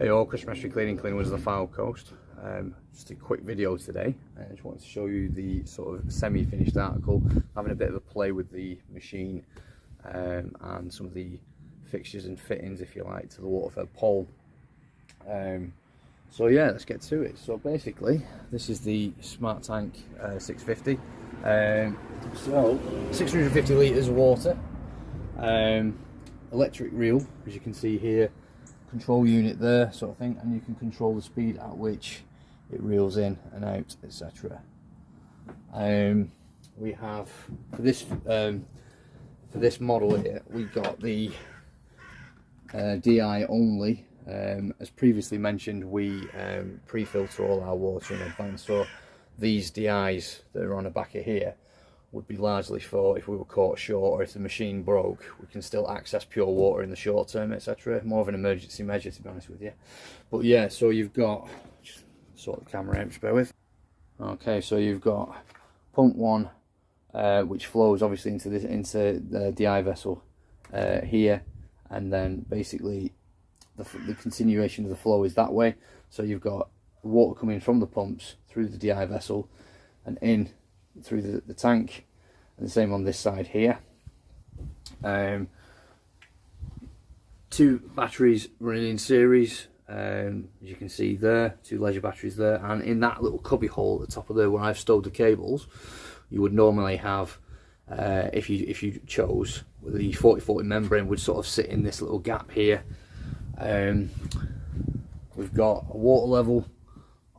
Hey all, Chris Mastery Cleaning Woods of the Fylde Coast. Just a quick video today. I just wanted to show you the sort of semi-finished article, having a bit of a play with the machine and some of the fixtures and fittings, if you like, to the water-fed pole. So yeah, let's get to it. So basically, this is the Flattank 650. So 650 litres of water, electric reel, as you can see here, control unit there, sort of thing, and you can control the speed at which it reels in and out, etc. We have for this model here, we got the DI only. As previously mentioned, we pre-filter all our water in advance, so these DIs that are on the back of here would be largely for if we were caught short or if the machine broke, we can still access pure water in the short term, etc. More of an emergency measure, to be honest with you. But yeah, so you've got, just sort the camera out, just bear with. Okay, so you've got pump one, which flows obviously into the DI vessel here, and then basically the continuation of the flow is that way. So you've got water coming from the pumps through the DI vessel and in through the tank, and the same on this side here. Two batteries running in series, as you can see there, two leisure batteries there, and in that little cubby hole at the top of there where I've stowed the cables, you would normally have, if you chose, the 40-40 membrane would sort of sit in this little gap here. We've got a water level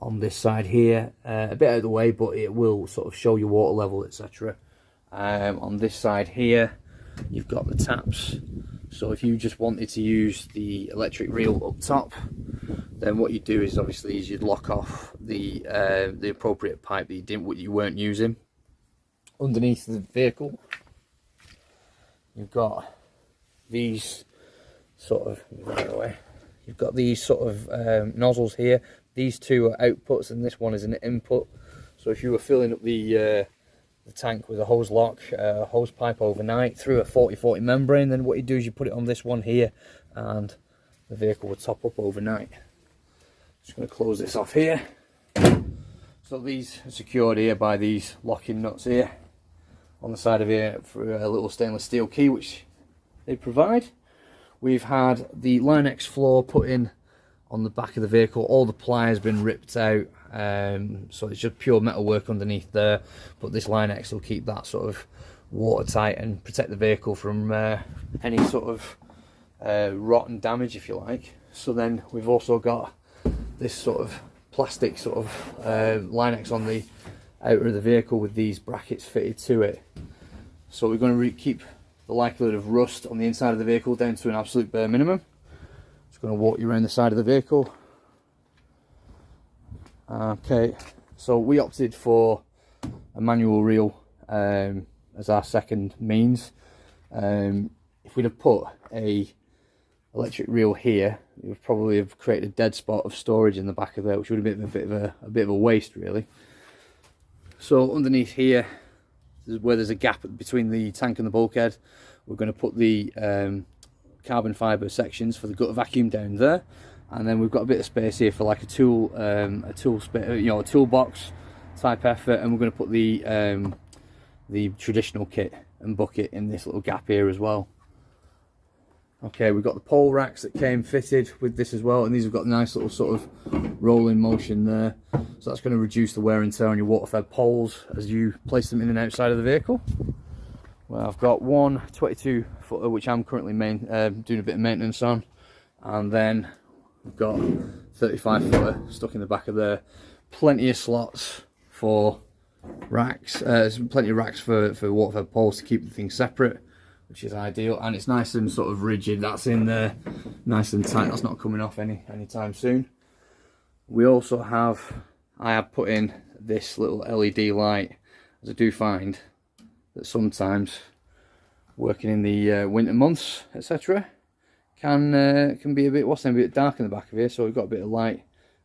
on this side here, a bit out of the way, but it will sort of show your water level, etc. On this side here, you've got the taps. So if you just wanted to use the electric reel up top, then what you do is obviously you'd lock off the appropriate pipe that you weren't using. Underneath the vehicle, you've got these sort of, you've got these sort of nozzles here. These two are outputs and this one is an input. So if you were filling up the tank with a hose lock, hose pipe overnight through a 40-40 membrane, then what you do is you put it on this one here and the vehicle will top up overnight. Just going to close this off here. So these are secured here by these locking nuts here on the side of here for a little stainless steel key which they provide. We've had the Linex floor put in on the back of the vehicle. All the ply has been ripped out, so it's just pure metal work underneath there, but this Linex will keep that sort of watertight and protect the vehicle from any sort of rot and damage, if you like. So then we've also got this sort of plastic sort of Linex on the outer of the vehicle with these brackets fitted to it. So we're going to keep the likelihood of rust on the inside of the vehicle down to an absolute bare minimum. Just going to walk you around the side of the vehicle. Okay, so we opted for a manual reel as our second means. If we'd have put a electric reel here, it would probably have created a dead spot of storage in the back of there, which would have been a bit of a waste, really. So underneath here, where there's a gap between the tank and the bulkhead, we're going to put the carbon fibre sections for the gutter vacuum down there, and then we've got a bit of space here for like a toolbox type effort, and we're going to put the traditional kit and bucket in this little gap here as well. Okay, we've got the pole racks that came fitted with this as well, and these have got a nice little sort of rolling motion there, so that's going to reduce the wear and tear on your water-fed poles as you place them in and outside of the vehicle. Well, I've got one 22 footer which I'm currently doing a bit of maintenance on, and then we've got 35 footer stuck in the back of there. Plenty of slots for racks, there's plenty of racks for water-fed poles to keep the thing separate, which is ideal, and it's nice and sort of rigid. That's in there nice and tight, that's not coming off anytime soon. We also have, I have put in this little LED light, as I do find that sometimes working in the winter months, etc., can be a bit dark in the back of here, so we've got a bit of light,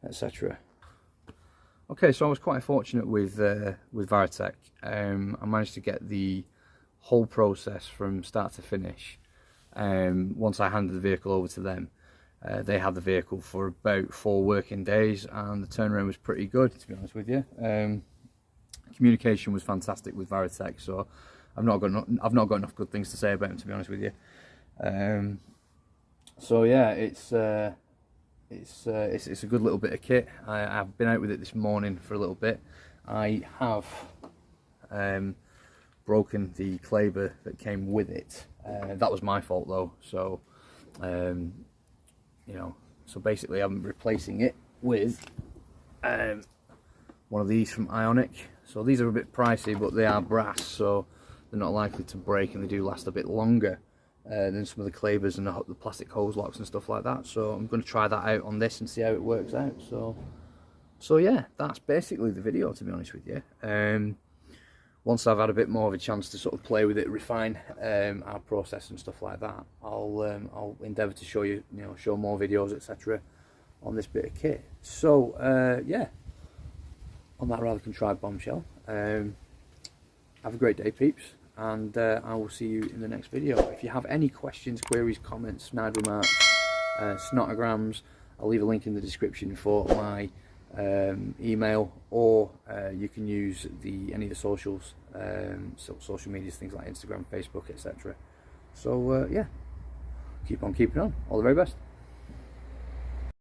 etc. Okay, so I was quite fortunate with Varitech. I managed to get the whole process from start to finish once I handed the vehicle over to them They had the vehicle for about 4 working days, and the turnaround was pretty good, to be honest with you. Communication was fantastic with Varitech, so I've not got enough good things to say about them, to be honest with you. So yeah, it's a good little bit of kit. I've been out with it this morning for a little bit. I have broken the claver that came with it. That was my fault though. So you know, so basically I'm replacing it with one of these from Ionic. So these are a bit pricey, but they are brass, so they're not likely to break, and they do last a bit longer than some of the clavers and the plastic hose locks and stuff like that. So I'm going to try that out on this and see how it works out. So yeah, that's basically the video, to be honest with you. Once I've had a bit more of a chance to sort of play with it, refine our process and stuff like that, I'll endeavour to show you, show more videos, etc. on this bit of kit. So yeah, on that rather contrived bombshell, have a great day, peeps, and I will see you in the next video. If you have any questions, queries, comments, snide remarks, snotograms, I'll leave a link in the description for my email, or you can use any of the socials, social medias, things like Instagram, Facebook, etc. So yeah, keep on keeping on. All the very best.